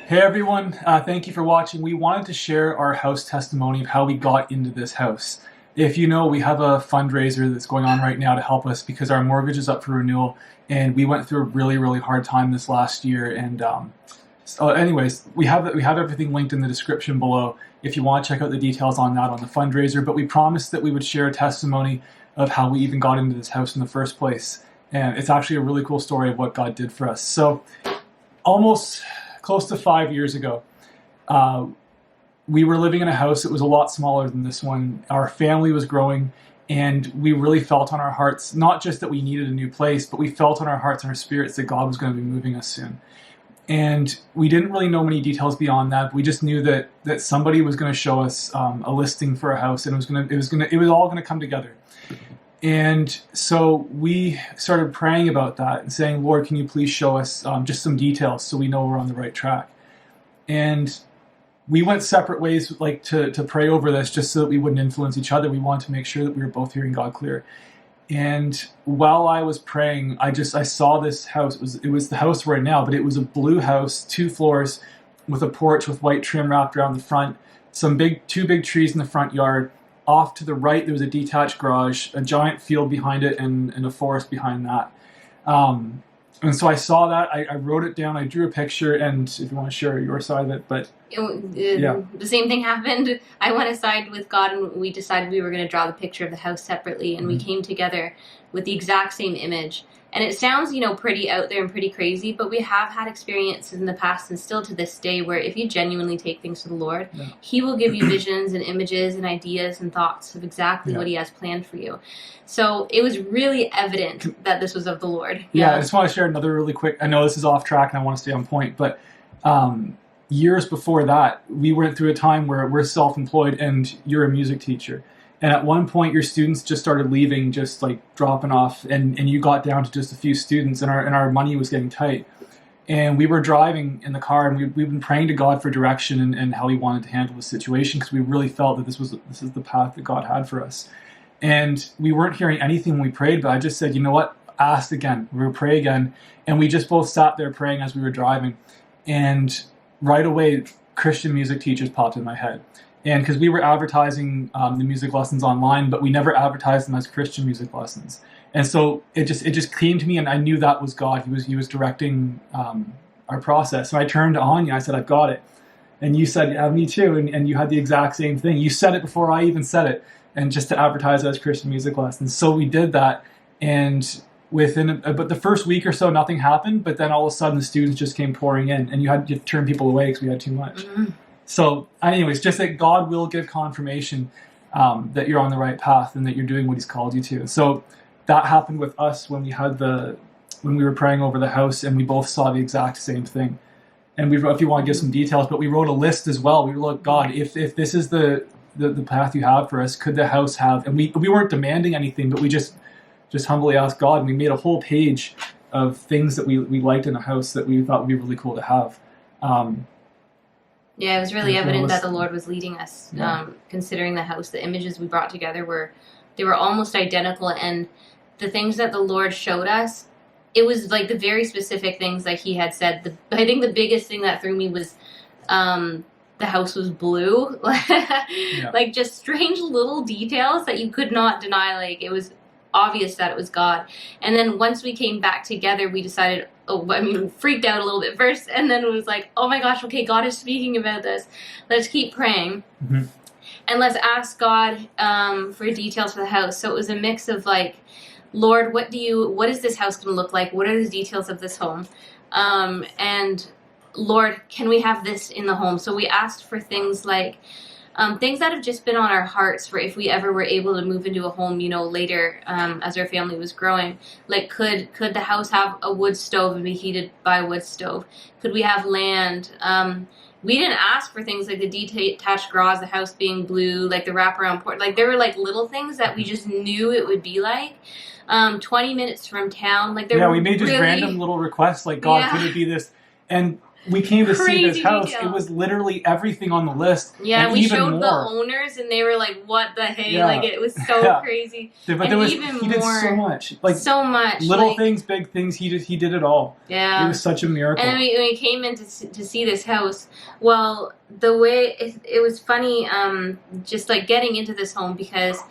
Hey everyone, thank you for watching. We wanted to share our house testimony of how we got into this house. If you know, we have a fundraiser that's going on right now to help us because our mortgage is up for renewal and we went through a really hard time this last year. And so anyways, we have everything linked in the description below if you want to check out the details on that on the fundraiser. But we promised that we would share a testimony of how we even got into this house in the first place. And it's actually a really cool story of what God did for us. So almost close to 5 years ago, we were living in a house that was a lot smaller than this one. Our family was growing, and we really felt on our hearts, not just that we needed a new place, but we felt on our hearts and our spirits that God was going to be moving us soon. And we didn't really know many details beyond that. We just knew that somebody was going to show us a listing for a house, and it was all going to come together. And so we started praying about that and saying, Lord, can you please show us just some details so we know we're on the right track? And we went separate ways, like to pray over this, just so that we wouldn't influence each other. We wanted to make sure that we were both hearing God clear. And while I was praying, I saw this house. It was the house we're in now, but it was a blue house, 2 floors, with a porch with white trim wrapped around the front, two big trees in the front yard. Off to the right, there was a detached garage, a giant field behind it, and a forest behind that. And so I saw that. I wrote it down. I drew a picture, and if you want to share your side of it, but yeah. The same thing happened. I went aside with God, and we decided we were going to draw the picture of the house separately, and we came together with the exact same image. And it sounds, pretty out there and pretty crazy, but we have had experiences in the past and still to this day where if you genuinely take things to the Lord, He will give you visions and images and ideas and thoughts of exactly what He has planned for you. So it was really evident that this was of the Lord. Yeah, I just want to share another really quick, I know this is off track and I want to stay on point, but years before that, we went through a time where we're self-employed and you're a music teacher. And at one point, your students just started leaving, just like dropping off, and you got down to just a few students, and our money was getting tight. And we were driving in the car, and we've been praying to God for direction and how He wanted to handle the situation, because we really felt that this is the path that God had for us. And we weren't hearing anything when we prayed, but I just said, you know what, ask again. We will pray again. And we just both sat there praying as we were driving. And right away, Christian music teachers popped in my head. And because we were advertising the music lessons online, but we never advertised them as Christian music lessons. And so it just came to me, and I knew that was God. He was directing our process. So I turned to Anya. I said, I've got it. And you said, yeah, me too. And you had the exact same thing. You said it before I even said it, and just to advertise it as Christian music lessons. So we did that. And but the first week or so, nothing happened. But then all of a sudden, the students just came pouring in, and you had to turn people away because we had too much. So anyways, just that God will give confirmation that you're on the right path and that you're doing what He's called you to. So that happened with us when we were praying over the house, and we both saw the exact same thing. And we wrote, if you want to give some details, but we wrote a list as well. We were like, God, if this is the path you have for us, could the house have, and we weren't demanding anything, but we just humbly asked God, and we made a whole page of things that we liked in a house that we thought would be really cool to have. Yeah, it was really evident that the Lord was leading us, considering the house. The images we brought together were almost identical, and the things that the Lord showed us, it was like the very specific things that He had said. I think the biggest thing that threw me was the house was blue. Like just strange little details that you could not deny. Like it was obvious that it was God. And then once we came back together, we decided, freaked out a little bit first, and then it was like, oh my gosh, okay, God is speaking about this. Let's keep praying. And let's ask God for details for the house. So it was a mix of like, Lord, what is this house going to look like? What are the details of this home? And Lord, can we have this in the home? So we asked for things like, things that have just been on our hearts for if we ever were able to move into a home, later as our family was growing. Like, could the house have a wood stove and be heated by a wood stove? Could we have land? We didn't ask for things like the detached garage, the house being blue, like the wraparound porch. Like, there were like little things that we just knew it would be like. 20 minutes from town. Like, we made just random little requests, like, God, could it be this? And we came to see this Crazy house. detail. It was literally everything on the list. Yeah, and we even showed more. the owners, and they were like, "What the hey?" Yeah. Like it was so Yeah. crazy. But And there was even he did more. so much, like So much. little like, things, big things. He did it all. Yeah. It was such a miracle. And then we came in to see this house. Well, the way it was funny, just like getting into this home because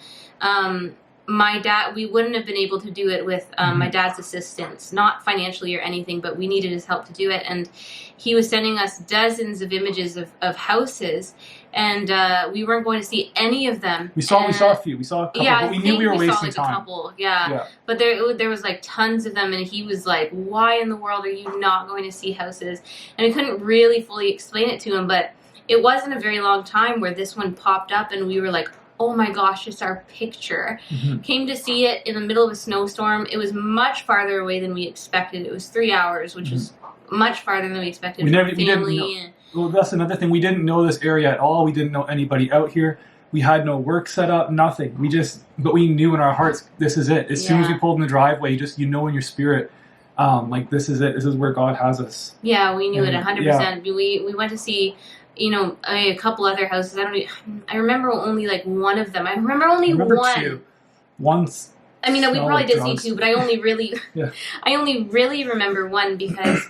my dad, we wouldn't have been able to do it with my dad's assistance, not financially or anything, but we needed his help to do it. And he was sending us dozens of images of houses, and we weren't going to see any of them. We saw a few. We saw a couple, Yeah, but we knew we were wasting saw, like, time. a couple. Yeah. But there was like tons of them, and he was like, "Why in the world are you not going to see houses?" And I couldn't really fully explain it to him, but it wasn't a very long time where this one popped up, and we were like, "Oh my gosh, it's our picture." Came to see it in the middle of a snowstorm. It was much farther away than we expected. It was 3 hours, which was much farther than we expected. We didn't know. Well, that's another thing. We didn't know this area at all. We didn't know anybody out here. We had no work set up, nothing. But we knew in our hearts, this is it. As soon as we pulled in the driveway, you know in your spirit, like this is it. This is where God has us. Yeah, we knew it 100%. We went to see, a couple other houses. I remember only like one of them. I remember one. Two. Once. I mean, we probably did see two, but I only really, Yeah. I only really remember one because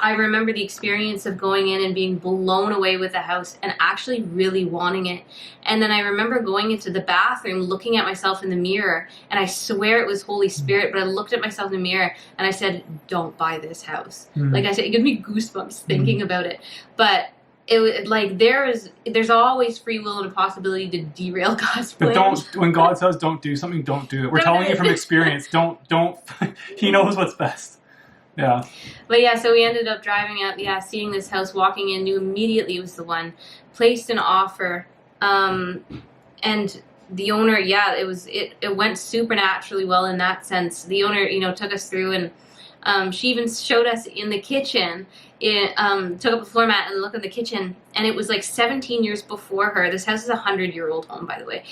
I remember the experience of going in and being blown away with the house and actually really wanting it. And then I remember going into the bathroom, looking at myself in the mirror, and I swear it was Holy Spirit, but I looked at myself in the mirror and I said, "Don't buy this house." Like I said, it gives me goosebumps thinking about it. But it was like there's always free will and a possibility to derail God's plan. But when God says don't do something, don't do it. We're telling you from experience. Don't. He knows what's best. Yeah. But yeah, so we ended up driving out, seeing this house, walking in, knew immediately it was the one, placed an offer, and the owner, it went supernaturally well in that sense. The owner, took us through, and she even showed us in the kitchen. Took up a floor mat and looked at the kitchen, and it was like 17 years before her. This house is a 100-year-old home, by the way.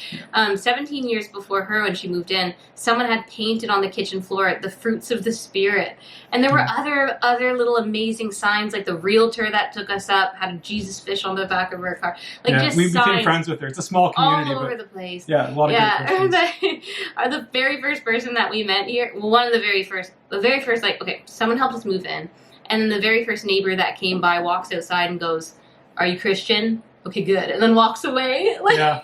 17 years before her, when she moved in, someone had painted on the kitchen floor the fruits of the Spirit, and there were other little amazing signs, like the realtor that took us up had a Jesus fish on the back of her car. Like we became friends with her. It's a small community, all over the place. Yeah, a lot of great Christians. The very first person that we met here, well, one of the very first, like, okay, someone helped us move in. And then the very first neighbor that came by walks outside and goes, "Are you Christian? Okay, good." And then walks away. Yeah,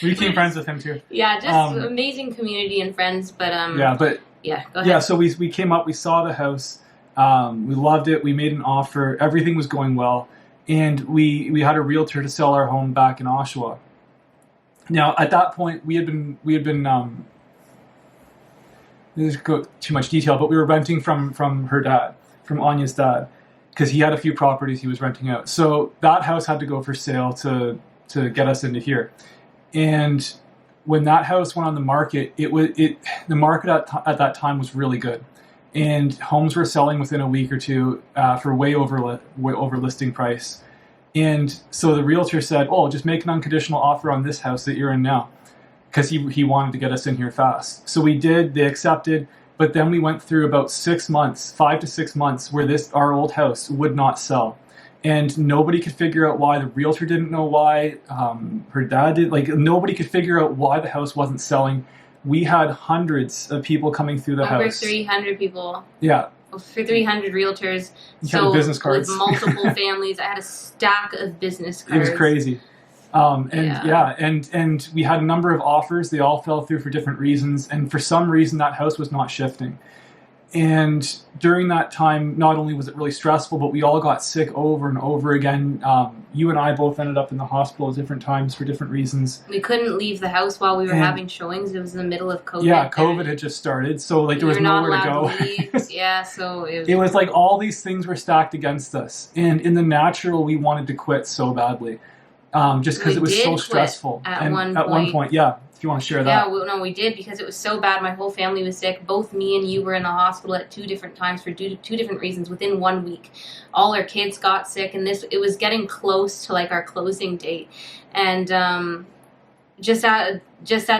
we became friends with him too. Yeah, just amazing community and friends. But go ahead. Yeah, so we came up, we saw the house, we loved it, we made an offer, everything was going well, and we had a realtor to sell our home back in Oshawa. Now at that point we had been this go too much detail, but we were renting from her dad. From Anya's dad, because he had a few properties he was renting out. So that house had to go for sale to get us into here. And when that house went on the market, the market at that time was really good, and homes were selling within a week or two for way over listing price. And so the realtor said, "Oh, just make an unconditional offer on this house that you're in now," because he wanted to get us in here fast. So we did. They accepted. But then we went through about 6 months, 5 to 6 months, where our old house would not sell. And nobody could figure out why. The realtor didn't know why. Her dad did. Like, nobody could figure out why the house wasn't selling. We had hundreds of people coming through the house. Over 300 people. Yeah. For 300 realtors. So business cards. With multiple families. I had a stack of business cards. It was crazy. And we had a number of offers. They all fell through for different reasons. And for some reason, that house was not shifting. And during that time, not only was it really stressful, but we all got sick over and over again. You and I both ended up in the hospital at different times for different reasons. We couldn't leave the house while we were having showings. It was in the middle of COVID. Yeah, COVID had just started, so there was nowhere to go. So it was like all these things were stacked against us. And in the natural, we wanted to quit so badly. Just because it was so stressful. At one point, yeah. If you want to share that. Yeah, we did, because it was so bad. My whole family was sick. Both me and you were in the hospital at 2 different times for two different reasons within 1 week. All our kids got sick, and it was getting close to like our closing date. And just at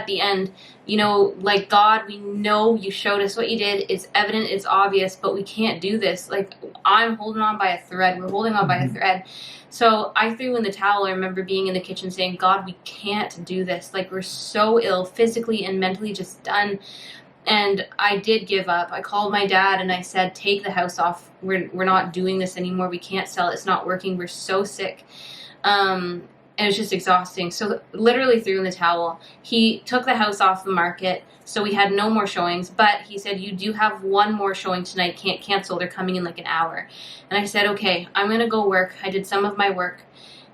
the end, you know, like, God, we know you showed us what you did. It's evident, it's obvious, but we can't do this. Like, I'm holding on by a thread. We're holding on by a thread. So I threw in the towel. I remember being in the kitchen saying, God, we can't do this. Like, we're so ill, physically and mentally just done. And I did give up. I called my dad and I said, take the house off. We're not doing this anymore. We can't sell it. It's not working. We're so sick. And it was just exhausting. So literally threw in the towel. He took the house off the market, so we had no more showings. But he said, you do have one more showing tonight. Can't cancel. They're coming in like an hour. And I said, okay, I'm going to go work. I did some of my work.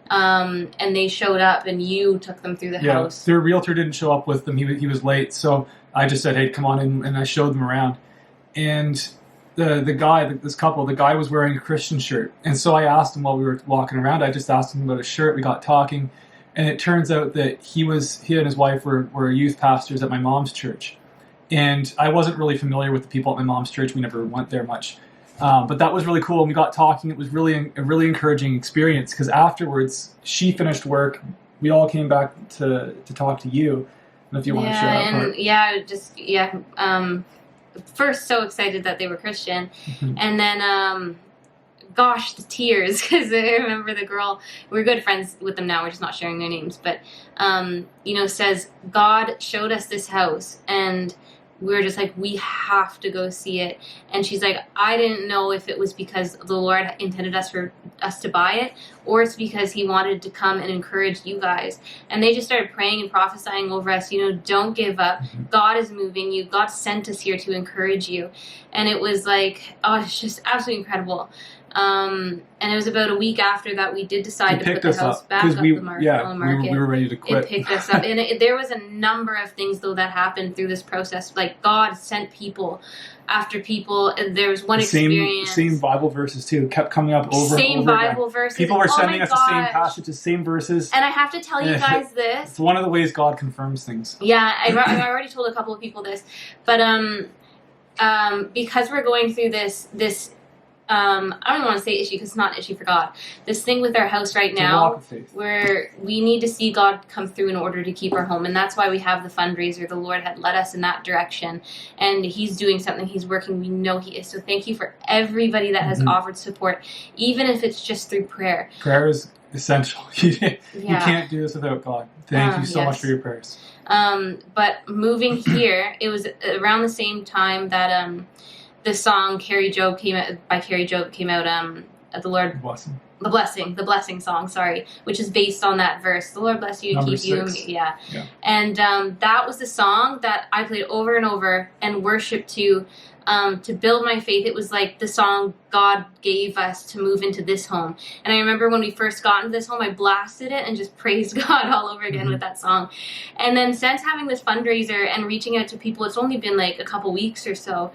And they showed up, and you took them through the house. Their realtor didn't show up with them. He was late. So I just said, hey, come on in. And I showed them around. And the guy was wearing a Christian shirt. And so I asked him while we were walking around, I just asked him about his shirt. We got talking. And it turns out that he and his wife were youth pastors at my mom's church. And I wasn't really familiar with the people at my mom's church. We never went there much. But that was really cool. And we got talking. It was really a really encouraging experience, because afterwards she finished work. We all came back to talk to you. And if you want to share that part. First, so excited that they were Christian. And then, gosh, the tears, because I remember the girl, we're good friends with them now, we're just not sharing their names, but, you know, says, God showed us this house, and we were just like, we have to go see it. And she's like, I didn't know if it was because the Lord intended us to buy it, or it's because he wanted to come and encourage you guys. And they just started praying and prophesying over us, you know, don't give up. God is moving you. God sent us here to encourage you. And it was like, oh, it's just absolutely incredible. And it was about a week after that we did decide to put the house back up the market. We were ready to quit. It picked us up. And there was a number of things, though, that happened through this process. Like, God sent people after people. And there was one experience. Same Bible verses, too. Kept coming up over and over Same Bible again. verses. People were sending us the same passages, same verses. And I have to tell you guys this. It's one of the ways God confirms things. Yeah, I already told a couple of people this. But because we're going through this I don't even want to say issue, because it's not an issue for God. This thing with our house right now, where we need to see God come through in order to keep our home. And that's why we have the fundraiser. The Lord had led us in that direction. And he's doing something. He's working. We know he is. So thank you for everybody that has offered support, even if it's just through prayer. Prayer is essential. You can't do this without God. Thank you so much for your prayers. But moving here, it was around the same time that the song Carrie Job came out at the Lord the blessing song, sorry, which is based on that verse. The Lord bless you and keep you. Yeah. And that was the song that I played over and over and worshiped to build my faith. It was like the song God gave us to move into this home. And I remember when we first got into this home, I blasted it and just praised God all over again with that song. And then since having this fundraiser and reaching out to people, it's only been like a couple weeks or so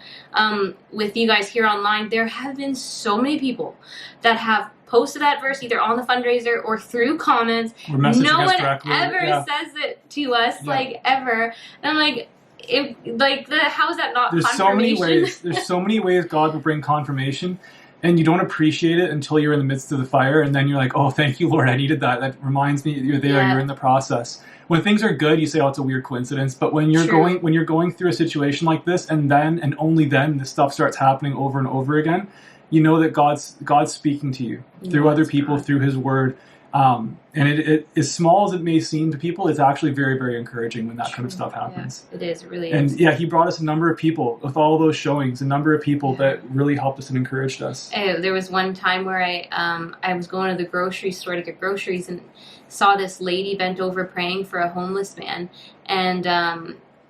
with you guys here online, there have been so many people that have posted that verse either on the fundraiser or through comments. Or messaging no us one directly. ever says it to us, like, ever. And I'm like, how is that not There's confirmation? There's so many ways God will bring confirmation, and you don't appreciate it until you're in the midst of the fire, and then you're like, oh, thank you, Lord, I needed that. That reminds me you're there, you're in the process. When things are good, you say, oh, it's a weird coincidence. But when you're going through a situation like this, and then and only then this stuff starts happening over and over again, you know that God's speaking to you through other people, through His Word. And it as small as it may seem to people, it's actually very, very encouraging when that kind of stuff happens. Yeah, it is. It really is. And He brought us a number of people with all those showings, a number of people that really helped us and encouraged us. There was one time where I was going to the grocery store to get groceries and saw this lady bent over praying for a homeless man. And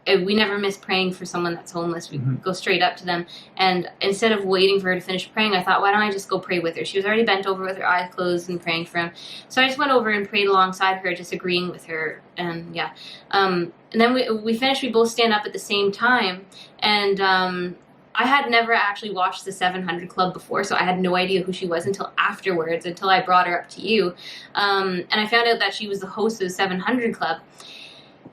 we never miss praying for someone that's homeless. We go straight up to them. And instead of waiting for her to finish praying, I thought, why don't I just go pray with her? She was already bent over with her eyes closed and praying for him. So I just went over and prayed alongside her, just agreeing with her. And and then we finished. We both stand up at the same time. And I had never actually watched the 700 Club before, so I had no idea who she was until afterwards, until I brought her up to you. And I found out that she was the host of the 700 Club.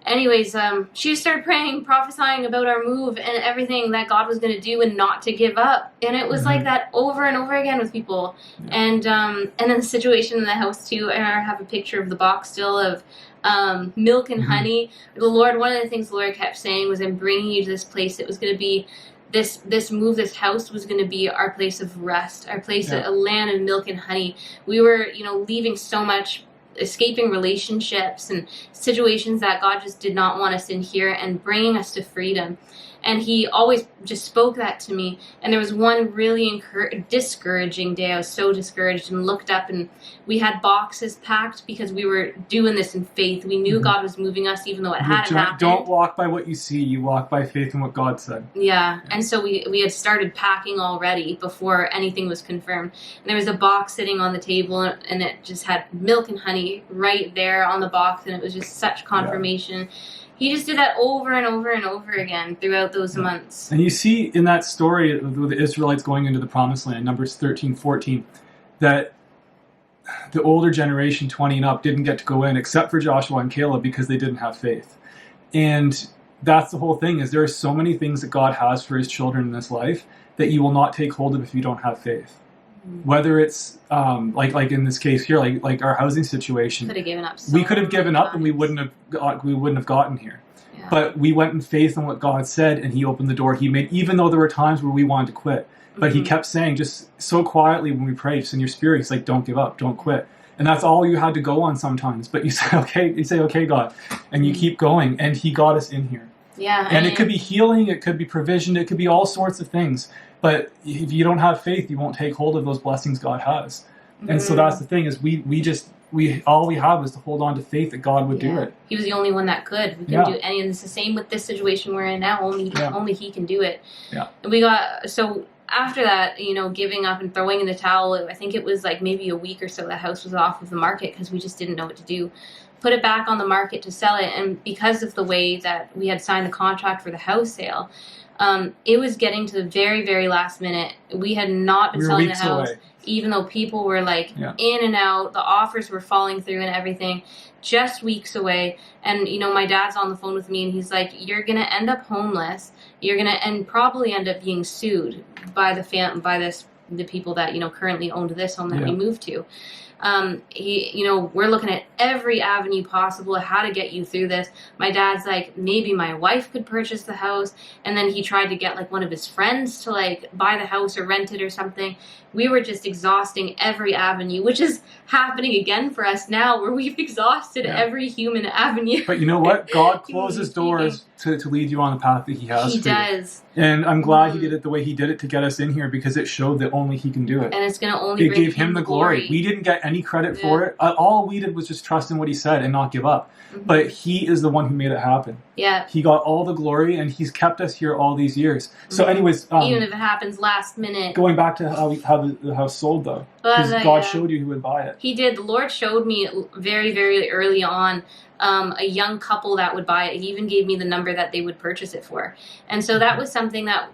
anyways, she just started praying, prophesying about our move and everything that God was going to do and not to give up. And it was like that over and over again with people. And then the situation in the house too. I have a picture of the box still of milk and honey. The Lord, one of the things the Lord kept saying was, I'm bringing you to this place. It was going to be this move, this house was going to be our place of rest, our place, a land of milk and honey. We were, leaving so much, escaping relationships and situations that God just did not want us in here, and bringing us to freedom. And he always just spoke that to me. And there was one really discouraging day. I was so discouraged and looked up, and we had boxes packed because we were doing this in faith. We knew God was moving us even though it hadn't happened. Don't walk by what you see. You walk by faith in what God said. Yeah. And so we had started packing already before anything was confirmed. And there was a box sitting on the table, and it just had milk and honey right there on the box. And it was just such confirmation. He just did that over and over and over again throughout those months. And you see in that story of the Israelites going into the Promised Land, Numbers 13-14, that the older generation, 20 and up, didn't get to go in except for Joshua and Caleb because they didn't have faith. And that's the whole thing, is there are so many things that God has for his children in this life that you will not take hold of if you don't have faith. Whether it's like in this case here, like our housing situation, could have given up. We could have given up, and we wouldn't have gotten here. Yeah. But we went in faith on what God said, and he opened the door. He made, even though there were times where we wanted to quit, but he kept saying, just so quietly when we prayed, just in your spirit, he's like, don't give up, don't quit. And that's all you had to go on sometimes. But you say, okay, God, and you keep going, and he got us in here. Yeah, and it could be healing, it could be provision, it could be all sorts of things. But if you don't have faith, you won't take hold of those blessings God has. And so that's the thing, is we all we have is to hold on to faith that God would do it. He was the only one that could. We couldn't do any, and it's the same with this situation we're in now. Only he can do it. Yeah. And we got, so after that, giving up and throwing in the towel, I think it was like maybe a week or so the house was off of the market because we just didn't know what to do. Put it back on the market to sell it, and because of the way that we had signed the contract for the house sale, it was getting to the very, very last minute. We had not been selling the house, even though people were like in and out. The offers were falling through and everything, just weeks away. And, my dad's on the phone with me, and he's like, you're going to end up homeless. You're going to probably end up being sued by the people that, currently owned this home that we moved to. We're looking at every avenue possible of how to get you through this. My dad's like, maybe my wife could purchase the house. And then he tried to get like one of his friends to like buy the house or rent it or something. We were just exhausting every avenue, which is happening again for us now, where we've exhausted every human avenue. But you know what? God closes doors to lead you on the path that he has. He does. And I'm glad he did it the way he did it to get us in here, because it showed that only he can do it. And it's going to only bring gave him the glory. We didn't get any credit for it. All we did was just trust in what he said and not give up. But he is the one who made it happen. Yeah. He got all the glory, and he's kept us here all these years. So anyways... even if it happens last minute. Going back to how the house sold, though. Because God showed you who would buy it. He did. The Lord showed me very, very early on a young couple that would buy it. He even gave me the number that they would purchase it for. And so that was something that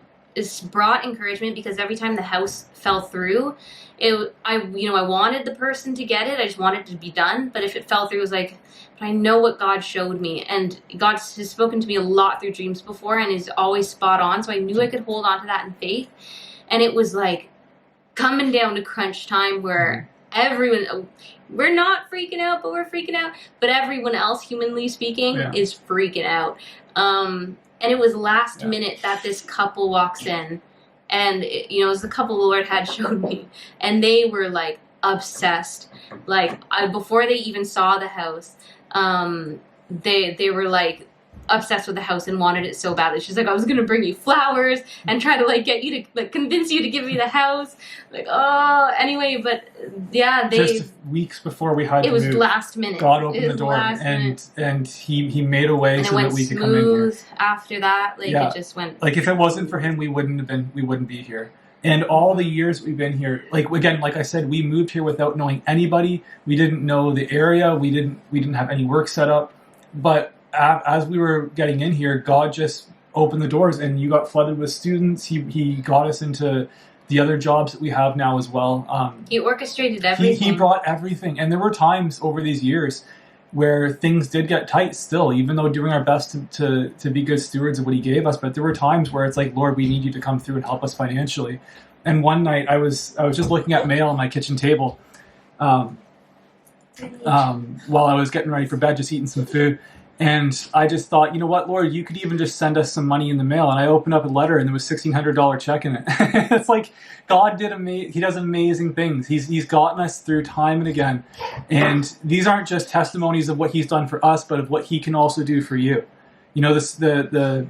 brought encouragement, because every time the house fell through, I wanted the person to get it. I just wanted it to be done. But if it fell through, it was like, but I know what God showed me. And God has spoken to me a lot through dreams before, and is always spot on. So I knew I could hold on to that in faith. And it was like coming down to crunch time where everyone, we're not freaking out, but we're freaking out. But everyone else, humanly speaking, is freaking out. And it was last minute that this couple walks in. And, it was the couple the Lord had showed me. And they were, like, obsessed. Like, before they even saw the house, they were, like, obsessed with the house and wanted it so badly. She's like, I was going to bring you flowers and try to, like, get you to, like, convince you to give me the house. Like, oh, anyway, but, just weeks before we had to move. It was last minute. God opened the door, and he made a way so that we could come in here. After that, it just went. Like, if it wasn't for him, we wouldn't be here. And all the years we've been here, like I said, we moved here without knowing anybody. We didn't know the area. We didn't have any work set up. But as we were getting in here, God just opened the doors, and you got flooded with students. He got us into the other jobs that we have now as well. He orchestrated everything. He brought everything. And there were times over these years where things did get tight still, even though doing our best to be good stewards of what he gave us. But there were times where it's like, Lord, we need you to come through and help us financially. And one night I was just looking at mail on my kitchen table while I was getting ready for bed, just eating some food. And I just thought, you know what, Lord, you could even just send us some money in the mail. And I opened up a letter and there was $1,600 check in it. It's like God he does amazing things. He's gotten us through time and again. And these aren't just testimonies of what he's done for us, but of what he can also do for you. You know, the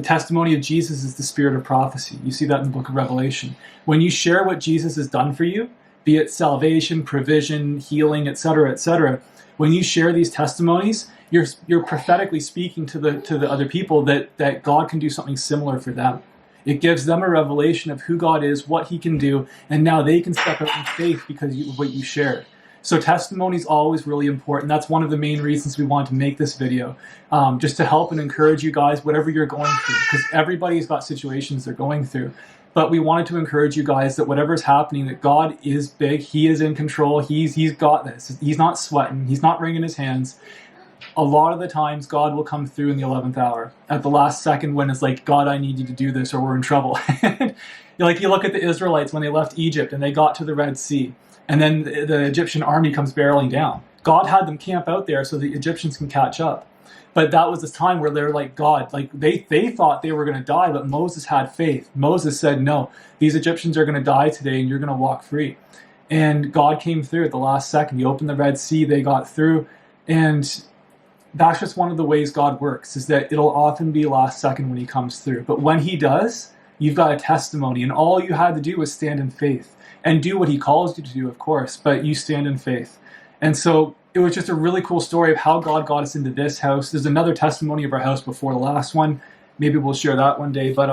testimony of Jesus is the spirit of prophecy. You see that in the book of Revelation. When you share what Jesus has done for you, be it salvation, provision, healing, etc., when you share these testimonies, you're prophetically speaking to the other people that God can do something similar for them. It gives them a revelation of who God is, what he can do, and now they can step out in faith because of what you shared. So testimony is always really important. That's one of the main reasons we wanted to make this video, just to help and encourage you guys, whatever you're going through, because everybody's got situations they're going through. But we wanted to encourage you guys that whatever's happening, that God is big, he is in control, he's got this. He's not sweating, he's not wringing his hands. A lot of the times God will come through in the 11th hour at the last second when it's like, God, I need you to do this or we're in trouble. Like you look at the Israelites when they left Egypt and they got to the Red Sea and then the Egyptian army comes barreling down. God had them camp out there so the Egyptians can catch up. But that was this time where they're like, God, like they thought they were going to die, but Moses had faith. Moses said, no, these Egyptians are going to die today and you're going to walk free. And God came through at the last second. He opened the Red Sea, they got through. And that's just one of the ways God works, is that it'll often be last second when he comes through. But when he does, you've got a testimony. And all you had to do was stand in faith and do what he calls you to do, of course, but you stand in faith. And so it was just a really cool story of how God got us into this house. There's another testimony of our house before the last one. Maybe we'll share that one day. But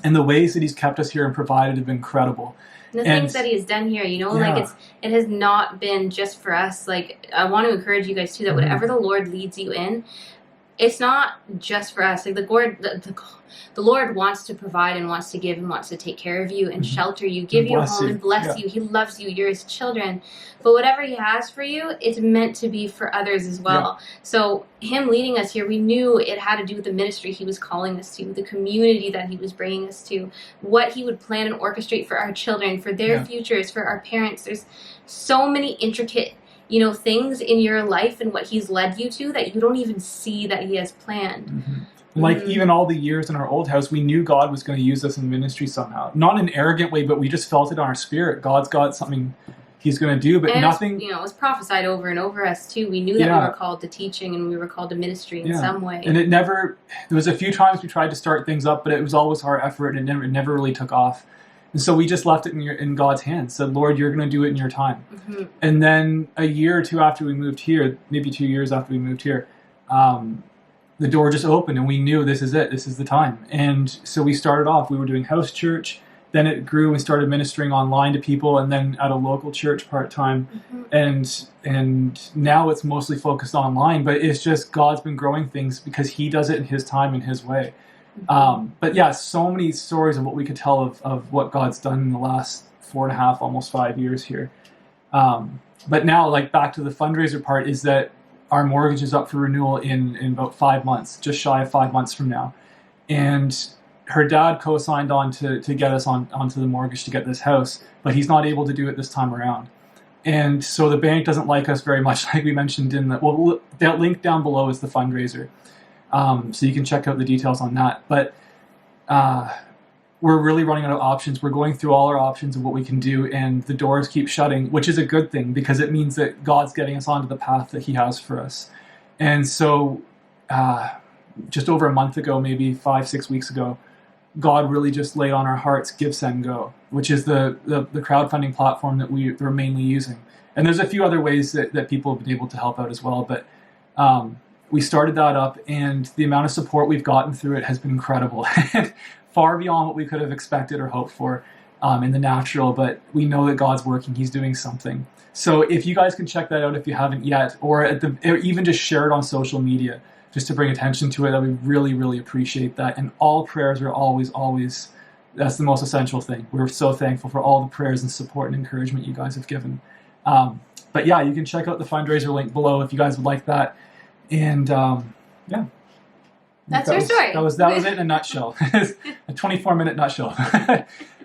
and the ways that he's kept us here and provided have been incredible. The things that he has done here, you know, like it has not been just for us. Like I want to encourage you guys too, that whatever the Lord leads you in, it's not just for us. Like the Lord wants to provide and wants to give and wants to take care of you and shelter you, give you a home and bless you. He loves you. You're his children. But whatever he has for you, it's meant to be for others as well. So him leading us here, we knew it had to do with the ministry he was calling us to, the community that he was bringing us to, what he would plan and orchestrate for our children, for their futures, for our parents. There's so many intricate, you know, things in your life and what he's led you to that you don't even see that he has planned. Like even all the years in our old house, we knew God was going to use us in ministry somehow. Not in an arrogant way, but we just felt it on our spirit. God's got something he's going to do, but nothing... It was prophesied over and over us too. We knew that we were called to teaching and we were called to ministry in some way. And there was a few times we tried to start things up, but it was always our effort and it never really took off. And so we just left it in God's hands, said, Lord, you're going to do it in your time. And then a year or two after we moved here, maybe 2 years after we moved here, the door just opened and we knew this is it, this is the time. And so we started off, we were doing house church, then it grew and started ministering online to people and then at a local church part-time. And now it's mostly focused online, but it's just God's been growing things because he does it in his time and his way. But yeah, so many stories of what we could tell of what God's done in the last 4.5, almost 5 years here. But now, like back to the fundraiser part, is that our mortgage is up for renewal in about 5 months, just shy of 5 months from now. And her dad co-signed on to get us onto the mortgage to get this house, but he's not able to do it this time around. And so the bank doesn't like us very much, like we mentioned in that link down below is the fundraiser. So you can check out the details on that. But we're really running out of options. We're going through all our options of what we can do, and the doors keep shutting, which is a good thing because it means that God's getting us onto the path that he has for us. And so just over a month ago, maybe 5-6 weeks ago, God really just laid on our hearts, give, Send, Go, which is the crowdfunding platform that we're mainly using. And there's a few other ways that people have been able to help out as well. But we started that up, and the amount of support we've gotten through it has been incredible. Far beyond what we could have expected or hoped for in the natural, but we know that God's working, he's doing something. So if you guys can check that out if you haven't yet, or even just share it on social media, just to bring attention to it, that we really, really appreciate that. And all prayers are always, that's the most essential thing. We're so thankful for all the prayers and support and encouragement you guys have given. But yeah, you can check out the fundraiser link below if you guys would like that. And yeah. That's your story. That was it in a nutshell. A 24-minute nutshell.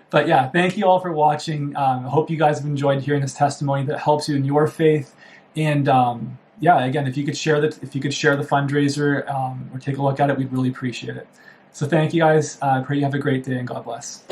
But yeah, thank you all for watching. I hope you guys have enjoyed hearing this testimony that helps you in your faith. And yeah, again, if you could share the fundraiser or take a look at it, we'd really appreciate it. So thank you guys. I pray you have a great day and God bless.